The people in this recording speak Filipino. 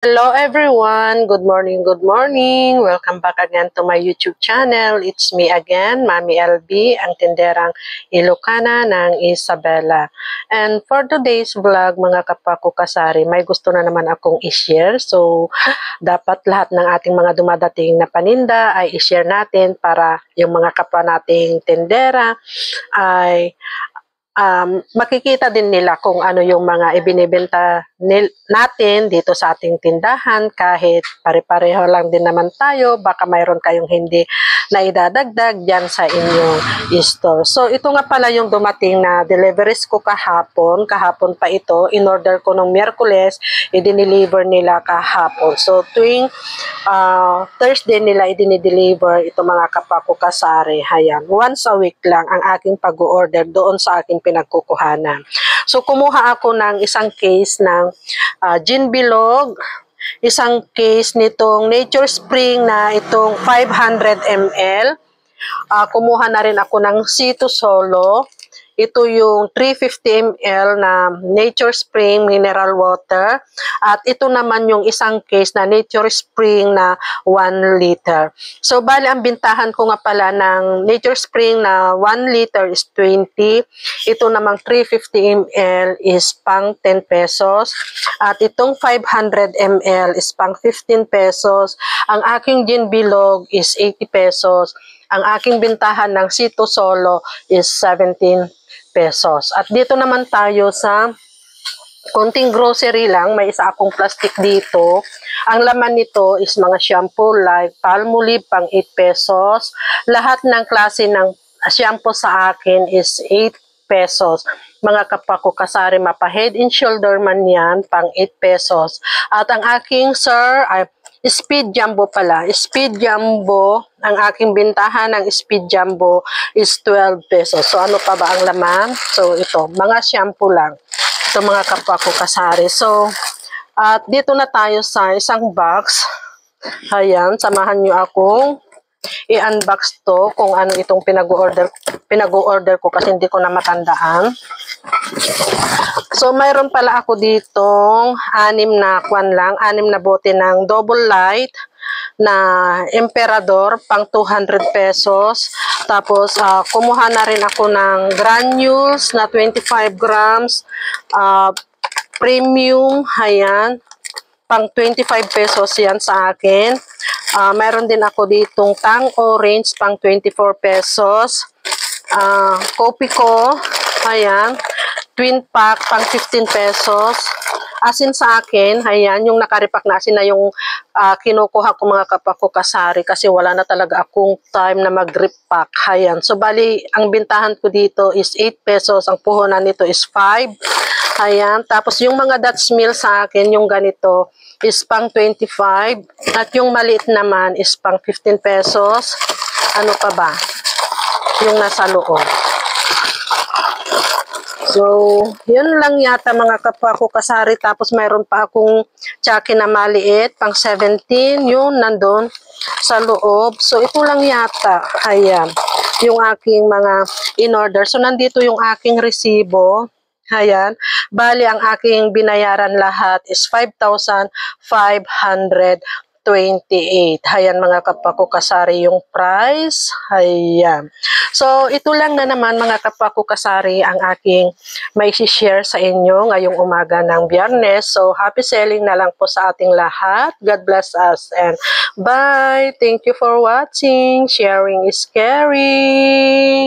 Hello everyone! Good morning, good morning! Welcome back again to my YouTube channel. It's me again, Mami LB, ang tinderang Ilocana ng Isabela. And for today's vlog, mga kapako kasari, may gusto na naman akong i-share. So, dapat lahat ng ating mga dumadating na paninda ay i-share natin para yung mga kapwa nating tindera ay makikita din nila kung ano yung mga ibinibenta natin dito sa ating tindahan. Kahit pare-pareho lang din naman tayo, baka mayroon kayong hindi na idadagdag dyan sa inyong store. So ito nga pala yung dumating na deliveries ko kahapon pa ito, in order ko nung Miyerkules, i-deliver nila kahapon. So tuwing Thursday nila i-deliver ito mga kapako kasari. Hayan, once a week lang ang aking pag-order doon sa aking pinagkukuhanan. So kumuha ako ng isang case ng gin bilog, isang case nitong Nature Spring na itong 500 ml. Kumuha na rin ako ng Cito Solo. Ito yung 350 ml na Nature Spring Mineral Water. At ito naman yung isang case na Nature Spring na 1 liter. So, bali ang bintahan ko nga pala ng Nature Spring na 1 liter is 20. Ito namang 350 ml is pang 10 pesos. At itong 500 ml is pang 15 pesos. Ang aking gin bilog is 80 pesos. Ang aking bintahan ng Cito Solo is 17 pesos. At dito naman tayo sa konting grocery lang. May isa akong plastic dito. Ang laman nito is mga shampoo like Palmolive pang 8 pesos. Lahat ng klase ng shampoo sa akin is 8 pesos. Mga kapako kasari, mapa Head and Shoulder man yan, pang 8 pesos. At ang aking Speed Jumbo pala. Speed Jumbo, ang aking bintahan ng Speed Jumbo is 12 pesos. So ano pa ba ang laman? So ito, mga shampoo lang. Ito mga kapwa ko kasari. So, at dito na tayo sa isang box. Ayan, samahan nyo akong i-unbox to kung ano itong pinag-order ko kasi hindi ko na matandaan. So, mayroon pala ako ditong 6 na bote ng Double Light na Emperador pang 200 pesos. Tapos, kumuha na rin ako ng granules na 25 grams. Premium, ayan, pang 25 pesos yan sa akin. Mayroon din ako ditong Tang Orange pang 24 pesos. Kopi ko, ayan, twin pack pang 15 pesos. Asin sa akin, ayan, yung nakaripak na asin na yung kinukuha ko mga kapako kasari kasi wala na talaga akong time na mag-repack. Ayan, so bali, ang bintahan ko dito is 8 pesos. Ang puhunan nito is 5. Ayan, tapos yung mga Dutch meal sa akin, yung ganito, is pang 25. At yung maliit naman is pang 15 pesos. Ano pa ba? Yung nasa loob. So, yun lang yata mga kapwa ko kasari. Tapos mayroon pa akong tsaki na maliit, pang 17. Yun, nandun sa loob. So, ito lang yata. Ayan, yung aking mga in-order. So, nandito yung aking resibo. Ayan, bali ang aking binayaran lahat is 5,528. Ayan mga kapako kasari yung price. Ayan. So, ito lang na naman mga kapako kasari ang aking may share sa inyo ngayong umaga ng Biyernes. So, happy selling na lang po sa ating lahat. God bless us and bye. Thank you for watching. Sharing is caring.